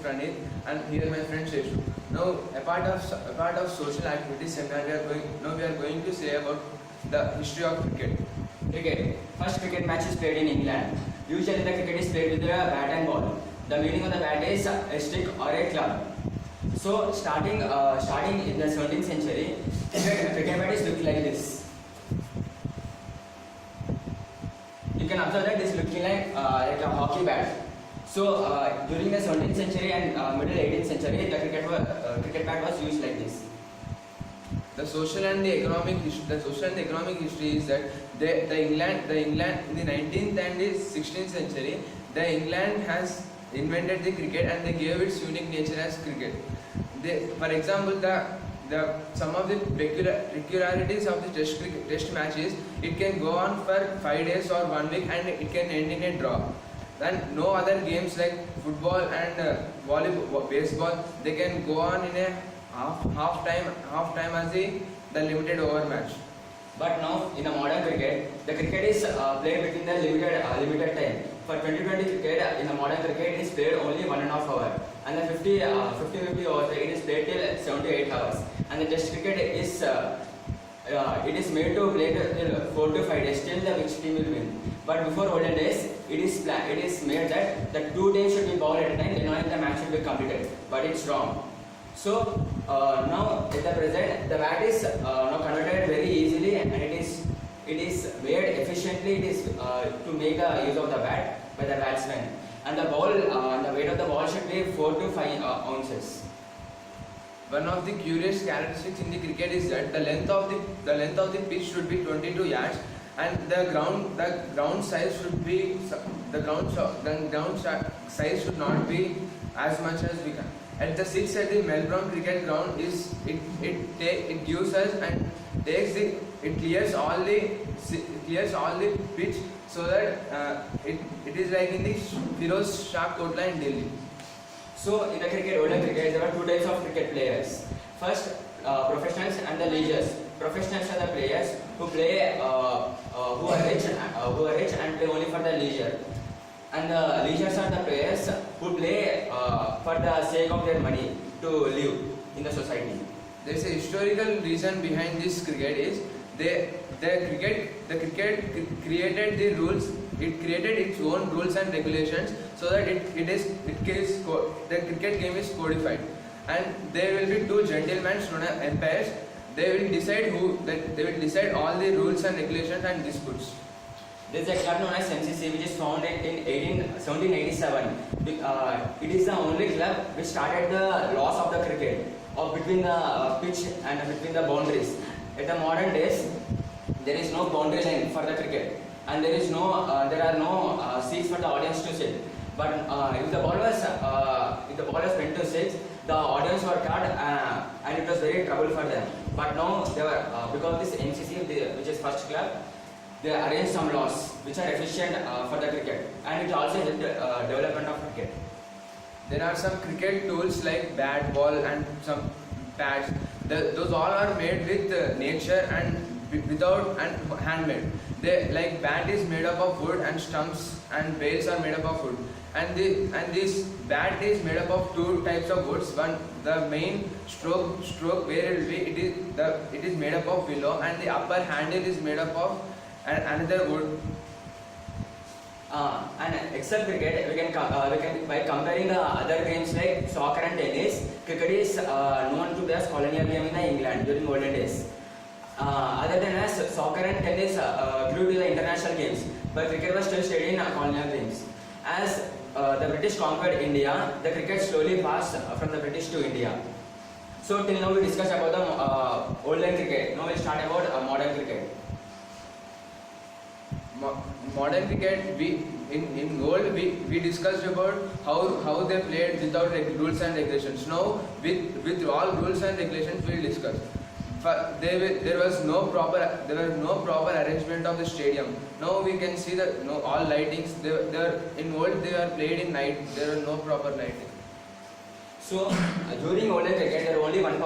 Pranit, and here my friend Sheshu. Now, apart of social activities, we are going to say about the history of cricket. Cricket. First cricket match is played in England. Usually the cricket is played with a bat and ball. The meaning of the bat is a stick or a club. So starting in the 17th century, cricket bat is looking like this. You can observe that this looking like a hockey bat. So during the 17th century and middle 18th century, the cricket bat was used like this. The social and the economic history is that the England in the 19th and the 16th century, the England has invented the cricket and they gave its unique nature as cricket. For example, some of the peculiarities of the test matches, it can go on for 5 days or 1 week and it can end in a draw. And no other games like football and volleyball, baseball, they can go on in a half time as the limited over match. But now in the modern cricket, the cricket is played within the limited time. For 2020 cricket, in the modern cricket, it is played only 1.5 hours, and the 50 overs, it is played till 78 hours. And the Test cricket is it is made to play till 4 to 5 days till the which team will win. But before olden days, it is made that the 2 teams should be bowled at a time, then only the match should be completed. But it's wrong. So now at the present, the bat is now converted very easily, and it is made efficiently. It is to make the use of the bat by the batsman, and the ball, the weight of the ball should be 4 to 5 ounces. One of the curious characteristics in the cricket is that the length of the pitch should be 22 yards, and the ground size should be should not be as much as we can. At the 6 at the Melbourne Cricket Ground it gives us and it clears all the pitch, so that it is like in the Firoz Shah Kotla in Delhi. So in the olden cricket, there are 2 types of cricket players. First, professionals and the leisures. Professionals are the players who play who are rich and play only for the leisure. And the leisures are the players who play for the sake of their money to live in the society. There is a historical reason behind this cricket is the cricket created the rules. It created its own rules and regulations, so that the cricket game is codified. And there will be 2 gentlemen known as umpires. They will decide all the rules and regulations and disputes. There is a club known as MCC, which is founded in 1787. It is the only club which started the laws of the cricket, between the pitch and between the boundaries. At the modern days, there is no boundary line for the cricket, and there are no seats for the audience to sit. But if the ball was went to 6, the audience were cut, and it was very trouble for them. But now they were because of this MCC, which is first club, they arrange some laws which are efficient for the cricket, and it also helped the development of cricket. There are some cricket tools like bat, ball, and some pads. Those all are made with nature and without and handmade. Like bat is made up of wood, and stumps and bales are made up of wood. And this bat is made up of 2 types of woods. One, the main stroke where it is made up of willow, and the upper handle is made up of another wood. And except cricket, we can by comparing the other games like soccer and tennis, cricket is known to be as colonial game in England during olden days. Other than as soccer and tennis grew to the international games, but cricket was still studied in colonial games. As the British conquered India, the cricket slowly passed from the British to India. So till now we discussed about the olden cricket. Now we'll start about modern cricket. Modern cricket, we discussed about how they played without rules and regulations. Now with all rules and regulations we will discuss. There was no proper arrangement of the stadium. Now we can see that all lightings they are played in night. There are no proper lighting. So during olden cricket, there was only one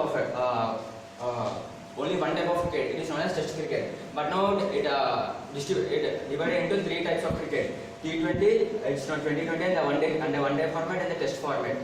type of cricket. It is known as Test cricket. But now it divided into 3 types of cricket: T20, it's not 2020, and the one day format, and the Test format.